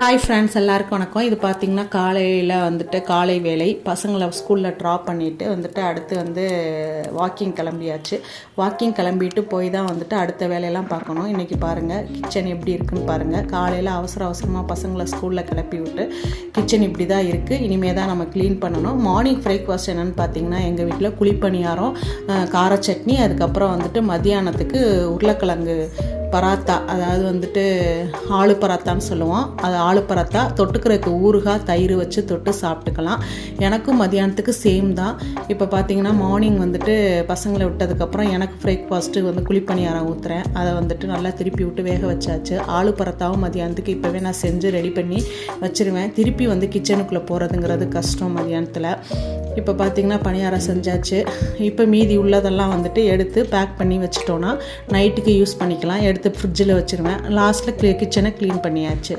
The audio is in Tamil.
ஹாய் ஃப்ரெண்ட்ஸ், எல்லாருக்கும் வணக்கம். இது பார்த்திங்கன்னா காலையில் வந்துட்டு காலை வேலை பசங்களை ஸ்கூலில் ட்ராப் பண்ணிவிட்டு வந்துட்டு அடுத்து வாக்கிங் கிளம்பியாச்சு. வாக்கிங் கிளம்பிட்டு போய் தான் வந்துட்டு அடுத்த வேலையெல்லாம் பார்க்கணும். இன்றைக்கி பாருங்கள் கிச்சன் எப்படி இருக்குன்னு பாருங்கள். காலையில் அவசரமாக பசங்களை ஸ்கூலில் கிளப்பி விட்டு கிச்சன் இப்படி தான் இருக்குது. இனிமேல் தான் நம்ம க்ளீன் பண்ணணும். மார்னிங் பிரேக்ஃபாஸ்ட் என்னென்னு பார்த்திங்கன்னா எங்கள் வீட்டில் குழிப்பணியாரம், கார சட்னி, அதுக்கப்புறம் வந்துட்டு மத்தியானத்துக்கு உருளைக்கிழங்கு பராத்தா, அதாவது ஆளு பராத்தான்னு சொல்லுவோம். அது ஆளு பராத்தா தொட்டுக்கிறதுக்கு ஊறுகாய் தயிர் வச்சு தொட்டு சாப்பிட்டுக்கலாம். எனக்கும் மதியானத்துக்கு சேம் தான். இப்போ பார்த்தீங்கன்னா மார்னிங் பசங்களை விட்டதுக்கப்புறம் எனக்கு பிரேக்ஃபாஸ்ட்டு குழிப்பணியாரம் ஊற்றுறேன். அதை நல்லா திருப்பி விட்டு வேக வச்சாச்சு. ஆளு பராத்தாவும் மதியானத்துக்கு இப்போவே நான் செஞ்சு ரெடி பண்ணி வச்சுருவேன். திருப்பி கிச்சனுக்குள்ளே போகிறதுங்கிறது கஷ்டம் மதியானத்தில். இப்போ பார்த்திங்கன்னா பணியாரம் செஞ்சாச்சு. இப்போ மீதி உள்ளதெல்லாம் எடுத்து பேக் பண்ணி வச்சுட்டோன்னா நைட்டுக்கு யூஸ் பண்ணிக்கலாம். எடுத்து ஃப்ரிட்ஜில் வச்சுருவேன். லாஸ்ட்டில் கிச்சனை க்ளீன் பண்ணியாச்சு.